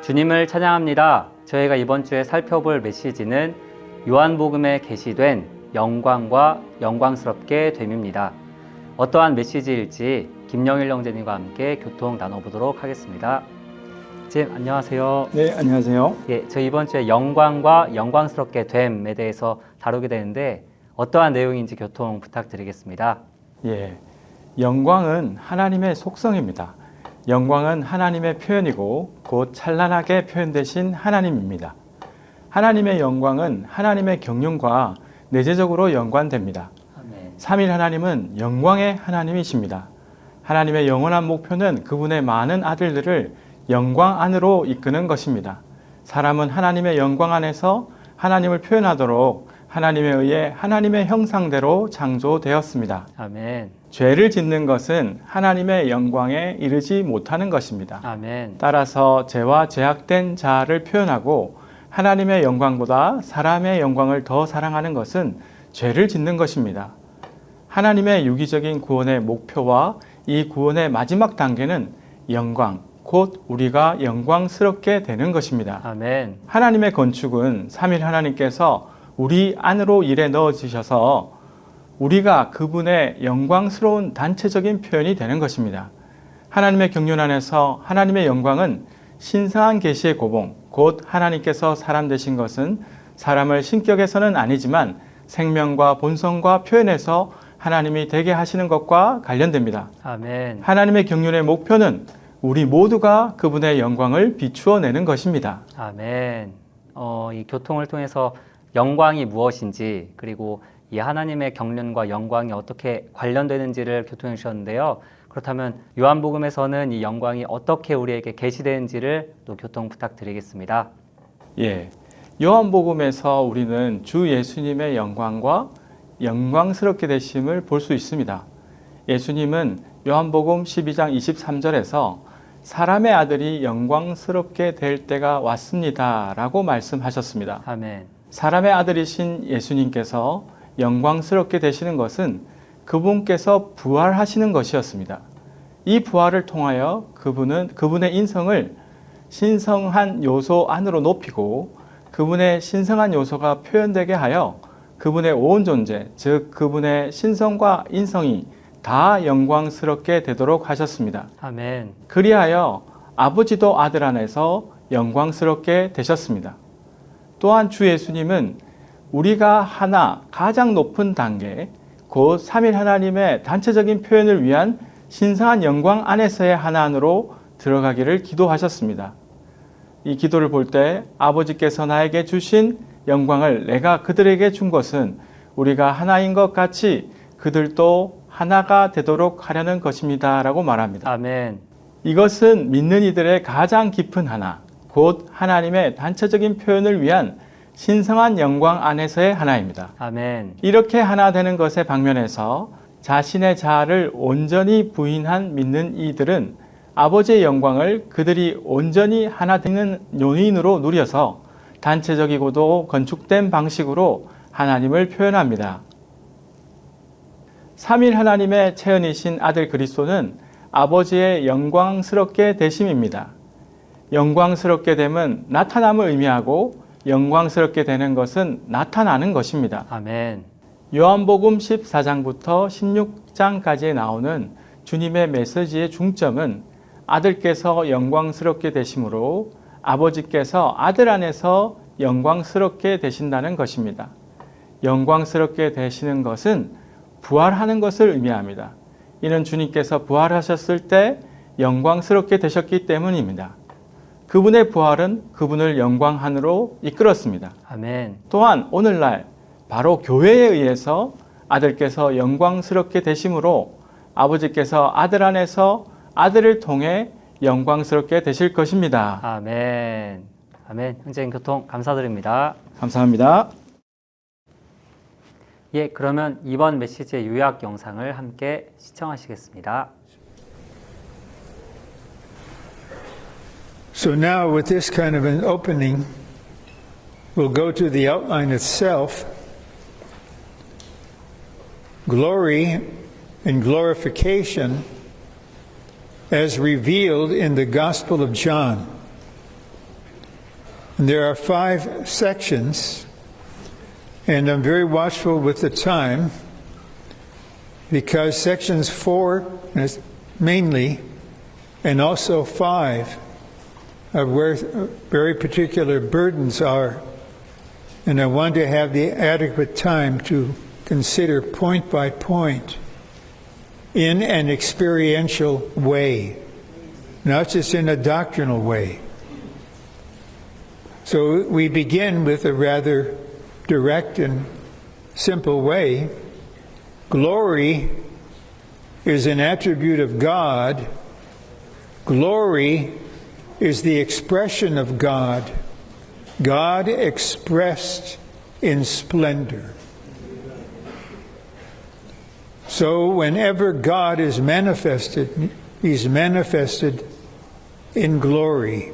주님을 찬양합니다. 저희가 이번 주에 살펴볼 메시지는 요한복음에 게시된 영광과 영광스럽게 됨입니다. 어떠한 메시지일지 김영일 형제님과 함께 교통 나눠보도록 하겠습니다. 선생님 안녕하세요. 네, 안녕하세요. 저희 이번 주에 영광과 영광스럽게 됨에 대해서 다루게 되는데 어떠한 내용인지 교통 부탁드리겠습니다. 영광은 하나님의 속성입니다. 영광은 하나님의 표현이고 곧 찬란하게 표현되신 하나님입니다. 하나님의 영광은 하나님의 경륜과 내재적으로 연관됩니다. 아멘. 삼일 하나님은 영광의 하나님이십니다. 하나님의 영원한 목표는 그분의 많은 아들들을 영광 안으로 이끄는 것입니다. 사람은 하나님의 영광 안에서 하나님을 표현하도록 하나님에 의해 하나님의 형상대로 창조되었습니다. 아멘. 죄를 짓는 것은 하나님의 영광에 이르지 못하는 것입니다. 아멘. 따라서 죄와 죄악된 자를 표현하고 하나님의 영광보다 사람의 영광을 더 사랑하는 것은 죄를 짓는 것입니다. 하나님의 유기적인 구원의 목표와 이 구원의 마지막 단계는 영광, 곧 우리가 영광스럽게 되는 것입니다. 아멘. 하나님의 건축은 삼일 하나님께서 우리 안으로 일에 넣어주셔서 우리가 그분의 영광스러운 단체적인 표현이 되는 것입니다. 하나님의 경륜 안에서 하나님의 영광은 신성한 계시의 고봉, 곧 하나님께서 사람 되신 것은 사람을 신격에서는 아니지만 생명과 본성과 표현에서 하나님이 되게 하시는 것과 관련됩니다. 아멘. 하나님의 경륜의 목표는 우리 모두가 그분의 영광을 비추어내는 것입니다. 아멘. 이 교통을 통해서 영광이 무엇인지 그리고 이 하나님의 경륜과 영광이 어떻게 관련되는지를 교통해 주셨는데요. 그렇다면 요한복음에서는 이 영광이 어떻게 우리에게 계시되는지를 또 교통 부탁드리겠습니다. 요한복음에서 우리는 주 예수님의 영광과 영광스럽게 되심을 볼 수 있습니다. 예수님은 요한복음 12장 23절에서 사람의 아들이 영광스럽게 될 때가 왔습니다 라고 말씀하셨습니다. 아멘. 사람의 아들이신 예수님께서 영광스럽게 되시는 것은 그분께서 부활하시는 것이었습니다. 이 부활을 통하여 그분의 인성을 신성한 요소 안으로 높이고 그분의 신성한 요소가 표현되게 하여 그분의 온 존재, 즉 그분의 신성과 인성이 다 영광스럽게 되도록 하셨습니다. 아멘. 그리하여 아버지도 아들 안에서 영광스럽게 되셨습니다. 또한 주 예수님은 우리가 하나 가장 높은 단계, 곧 삼일 하나님의 단체적인 표현을 위한 신성한 영광 안에서의 하나안으로 들어가기를 기도하셨습니다. 이 기도를 볼 때 아버지께서 나에게 주신 영광을 내가 그들에게 준 것은 우리가 하나인 것 같이 그들도 하나가 되도록 하려는 것입니다 라고 말합니다. 아멘. 이것은 믿는 이들의 가장 깊은 하나, 곧 하나님의 단체적인 표현을 위한 신성한 영광 안에서의 하나입니다. 아멘. 이렇게 하나 되는 것의 방면에서 자신의 자아를 온전히 부인한 믿는 이들은 아버지의 영광을 그들이 온전히 하나 되는 요인으로 누려서 단체적이고도 건축된 방식으로 하나님을 표현합니다. 삼일 하나님의 체현이신 아들 그리스도는 아버지의 영광스럽게 되심입니다. 영광스럽게 됨은 나타남을 의미하고 영광스럽게 되는 것은 나타나는 것입니다. 아멘. 요한복음 14장부터 16장까지에 나오는 주님의 메시지의 중점은 아들께서 영광스럽게 되심으로 아버지께서 아들 안에서 영광스럽게 되신다는 것입니다. 영광스럽게 되시는 것은 부활하는 것을 의미합니다. 이는 주님께서 부활하셨을 때 영광스럽게 되셨기 때문입니다. 그분의 부활은 그분을 영광 안으로 이끌었습니다. 아멘. 또한 오늘날 바로 교회에 의해서 아들께서 영광스럽게 되심으로 아버지께서 아들 안에서 아들을 통해 영광스럽게 되실 것입니다. 아멘. 아멘. 형제님 교통 감사드립니다. 감사합니다. 그러면 이번 메시지의 요약 영상을 함께 시청하시겠습니다. So now with this kind of an opening, we'll go to the outline itself. Glory and glorification as revealed in the Gospel of John. And there are 5 sections, and I'm very watchful with the time because sections 4 mainly and also 5 are where very particular burdens are. And I want to have the adequate time to consider point by point in an experiential way, not just in a doctrinal way. So we begin with a rather direct and simple way. Glory is an attribute of God. Glory is the expression of God. God expressed in splendor. So whenever God is manifested, He's manifested in glory.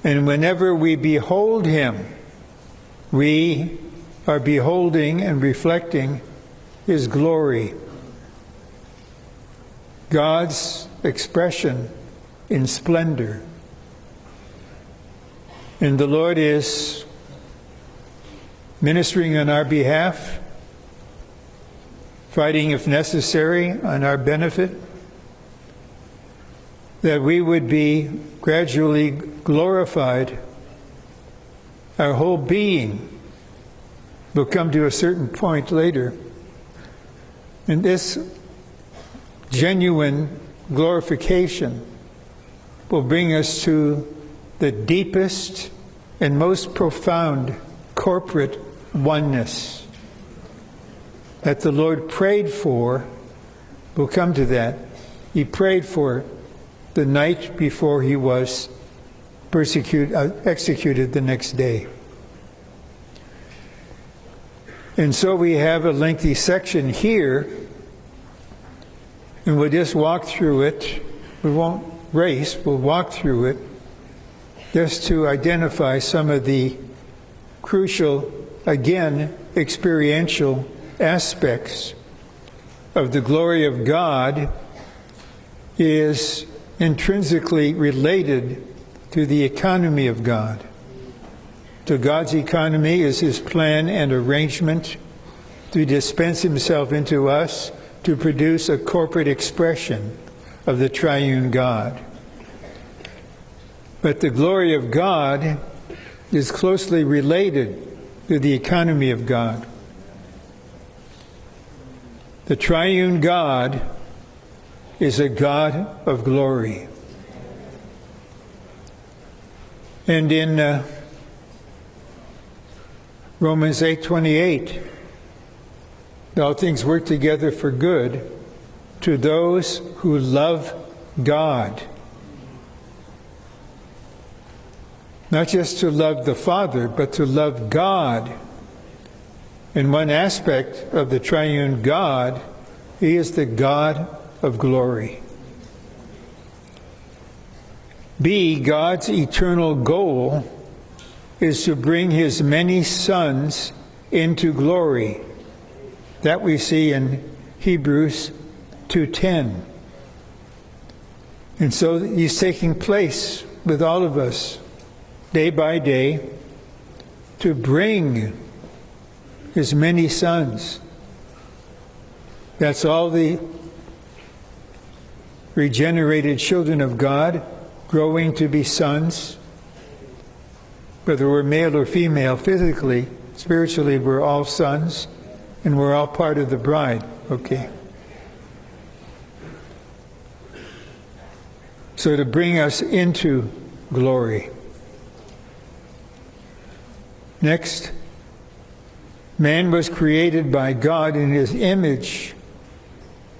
And whenever we behold Him, we are beholding and reflecting His glory. God's expression in splendor. And the Lord is ministering on our behalf, fighting if necessary on our benefit, that we would be gradually glorified. Our whole being will come to a certain point later. And this genuine glorification will bring us to the deepest and most profound corporate oneness that the Lord prayed for. We'll come to that. He prayed for the night before He was executed the next day. And so we have a lengthy section here, and we'll just walk through it. We won't race, we'll walk through it just to identify some of the crucial, again, experiential aspects of the glory of God is intrinsically related to the economy of God. So God's economy is His plan and arrangement to dispense Himself into us to produce a corporate expression of the triune God. But the glory of God is closely related to the economy of God. The triune God is a God of glory. And in Romans 8:28, all things work together for good to those who love God. Not just to love the Father, but to love God. In one aspect of the triune God, He is the God of glory. B, God's eternal goal is to bring His many sons into glory. That we see in Hebrews 2:10. And so He's taking place with all of us day by day to bring His many sons. That's all the regenerated children of God growing to be sons. Whether we're male or female, physically, spiritually, we're all sons, and we're all part of the bride. Okay. So to bring us into glory. Next, man was created by God in His image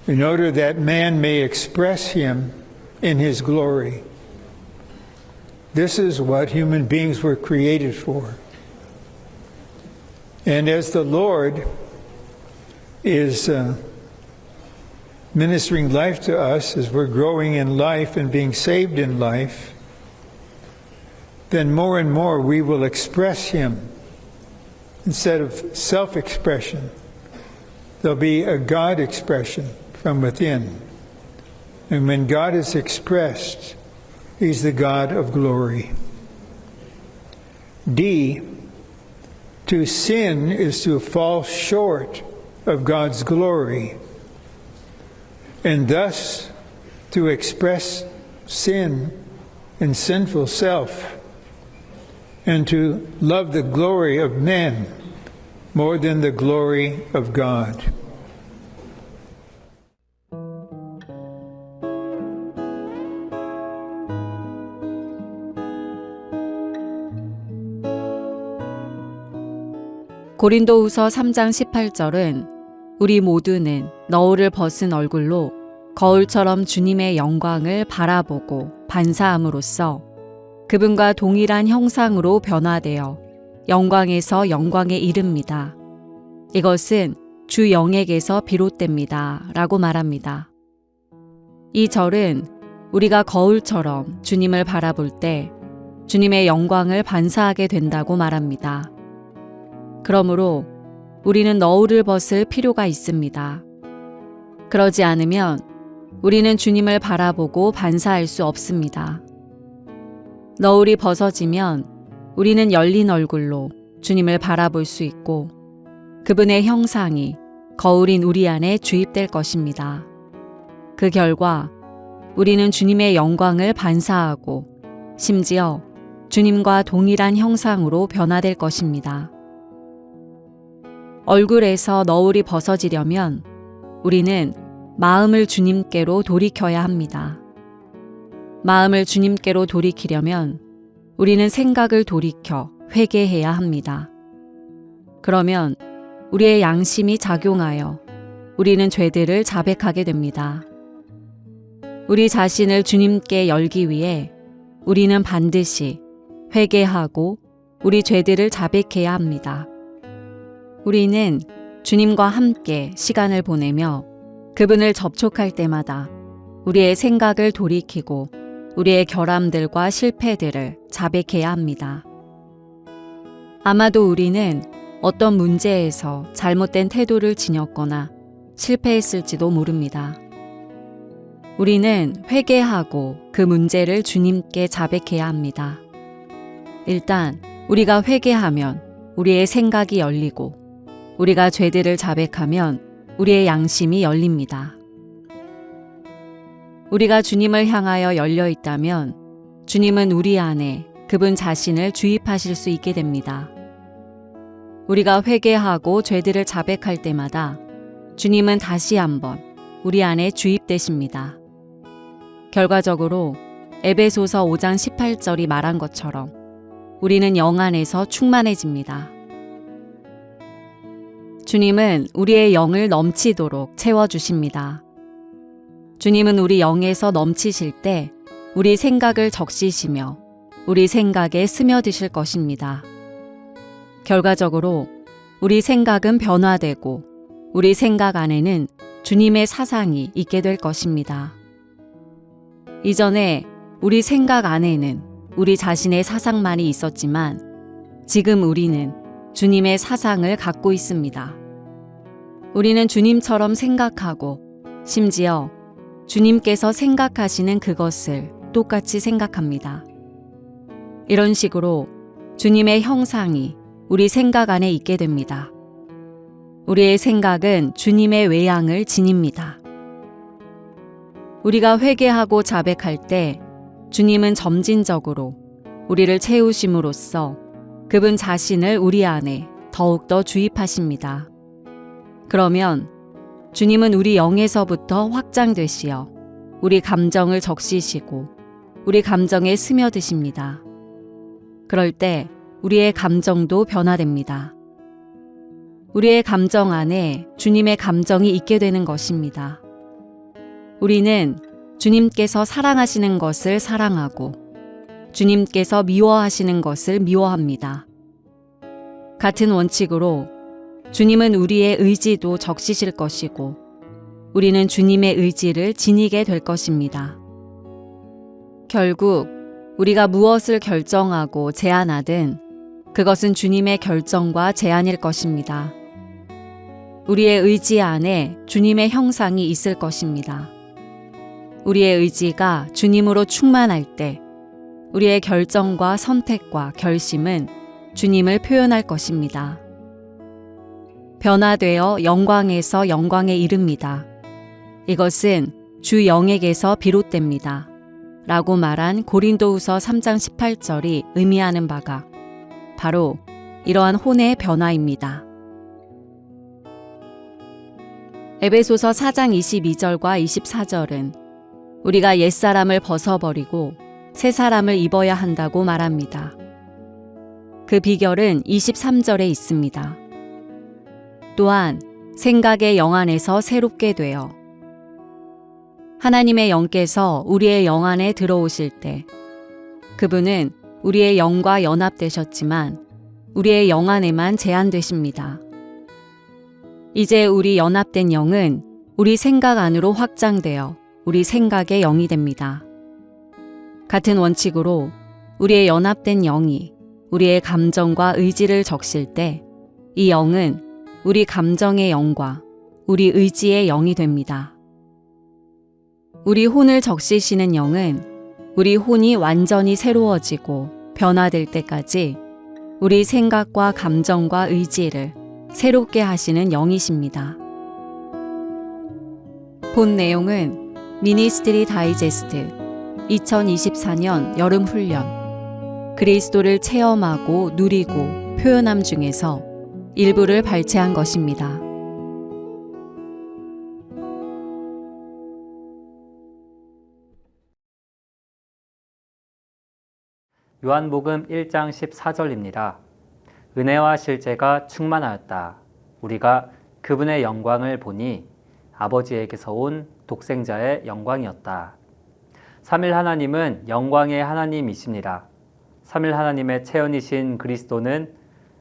in order that man may express Him in His glory. This is what human beings were created for. And as the Lord is ministering life to us, as we're growing in life and being saved in life, then more and more we will express Him instead of self-expression. There'll be a God expression from within. And when God is expressed, He's the God of glory. D. To sin is to fall short of God's glory, and thus to express sin and sinful self, and to love the glory of men more than the glory of God. 고린도후서 3장 18절은 우리 모두는 너울을 벗은 얼굴로 거울처럼 주님의 영광을 바라보고 반사함으로써 그분과 동일한 형상으로 변화되어 영광에서 영광에 이릅니다. 이것은 주 영에게서 비롯됩니다. 라고 말합니다. 이 절은 우리가 거울처럼 주님을 바라볼 때 주님의 영광을 반사하게 된다고 말합니다. 그러므로 우리는 너울을 벗을 필요가 있습니다. 그러지 않으면 우리는 주님을 바라보고 반사할 수 없습니다. 너울이 벗어지면 우리는 열린 얼굴로 주님을 바라볼 수 있고 그분의 형상이 거울인 우리 안에 주입될 것입니다. 그 결과 우리는 주님의 영광을 반사하고 심지어 주님과 동일한 형상으로 변화될 것입니다. 얼굴에서 너울이 벗어지려면 우리는 마음을 주님께로 돌이켜야 합니다. 마음을 주님께로 돌이키려면 우리는 생각을 돌이켜 회개해야 합니다. 그러면 우리의 양심이 작용하여 우리는 죄들을 자백하게 됩니다. 우리 자신을 주님께 열기 위해 우리는 반드시 회개하고 우리 죄들을 자백해야 합니다. 우리는 주님과 함께 시간을 보내며 그분을 접촉할 때마다 우리의 생각을 돌이키고 우리의 결함들과 실패들을 자백해야 합니다. 아마도 우리는 어떤 문제에서 잘못된 태도를 지녔거나 실패했을지도 모릅니다. 우리는 회개하고 그 문제를 주님께 자백해야 합니다. 일단 우리가 회개하면 우리의 생각이 열리고 우리가 죄들을 자백하면 우리의 양심이 열립니다. 우리가 주님을 향하여 열려 있다면 주님은 우리 안에 그분 자신을 주입하실 수 있게 됩니다. 우리가 회개하고 죄들을 자백할 때마다 주님은 다시 한번 우리 안에 주입되십니다. 결과적으로 에베소서 5장 18절이 말한 것처럼 우리는 영 안에서 충만해집니다. 주님은 우리의 영을 넘치도록 채워주십니다. 주님은 우리 영에서 넘치실 때 우리 생각을 적시시며 우리 생각에 스며드실 것입니다. 결과적으로 우리 생각은 변화되고 우리 생각 안에는 주님의 사상이 있게 될 것입니다. 이전에 우리 생각 안에는 우리 자신의 사상만이 있었지만 지금 우리는 주님의 사상을 갖고 있습니다. 우리는 주님처럼 생각하고 심지어 주님께서 생각하시는 그것을 똑같이 생각합니다. 이런 식으로 주님의 형상이 우리 생각 안에 있게 됩니다. 우리의 생각은 주님의 외양을 지닙니다. 우리가 회개하고 자백할 때 주님은 점진적으로 우리를 채우심으로써 그분 자신을 우리 안에 더욱더 주입하십니다. 그러면 주님은 우리 영에서부터 확장되시어 우리 감정을 적시시고 우리 감정에 스며드십니다. 그럴 때 우리의 감정도 변화됩니다. 우리의 감정 안에 주님의 감정이 있게 되는 것입니다. 우리는 주님께서 사랑하시는 것을 사랑하고 주님께서 미워하시는 것을 미워합니다. 같은 원칙으로 주님은 우리의 의지도 적시실 것이고 우리는 주님의 의지를 지니게 될 것입니다. 결국 우리가 무엇을 결정하고 제안하든 그것은 주님의 결정과 제안일 것입니다. 우리의 의지 안에 주님의 형상이 있을 것입니다. 우리의 의지가 주님으로 충만할 때 우리의 결정과 선택과 결심은 주님을 표현할 것입니다. 변화되어 영광에서 영광에 이릅니다. 이것은 주 영에게서 비롯됩니다. 라고 말한 고린도후서 3장 18절이 의미하는 바가 바로 이러한 혼의 변화입니다. 에베소서 4장 22절과 24절은 우리가 옛사람을 벗어버리고 새 사람을 입어야 한다고 말합니다. 그 비결은 23절에 있습니다. 또한 생각의 영 안에서 새롭게 되어 하나님의 영께서 우리의 영 안에 들어오실 때 그분은 우리의 영과 연합되셨지만 우리의 영 안에만 제한되십니다. 이제 우리 연합된 영은 우리 생각 안으로 확장되어 우리 생각의 영이 됩니다. 같은 원칙으로 우리의 연합된 영이 우리의 감정과 의지를 적실 때 이 영은 우리 감정의 영과 우리 의지의 영이 됩니다. 우리 혼을 적시시는 영은 우리 혼이 완전히 새로워지고 변화될 때까지 우리 생각과 감정과 의지를 새롭게 하시는 영이십니다. 본 내용은 미니스트리 다이제스트 2024년 여름 훈련 그리스도를 체험하고 누리고 표현함 중에서 일부를 발췌한 것입니다. 요한복음 1장 14절입니다. 은혜와 실제가 충만하였다. 우리가 그분의 영광을 보니 아버지에게서 온 독생자의 영광이었다. 삼일 하나님은 영광의 하나님이십니다. 삼일 하나님의 체현이신 그리스도는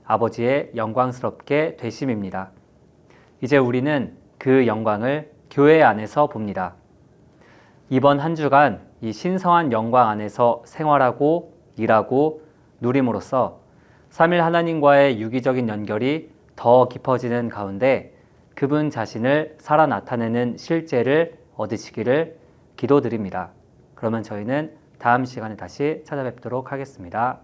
아버지의 영광스럽게 되심입니다. 이제 우리는 그 영광을 교회 안에서 봅니다. 이번 한 주간 이 신성한 영광 안에서 생활하고 일하고 누림으로써 삼일 하나님과의 유기적인 연결이 더 깊어지는 가운데 그분 자신을 살아 나타내는 실제를 얻으시기를 기도드립니다. 그러면 저희는 다음 시간에 다시 찾아뵙도록 하겠습니다.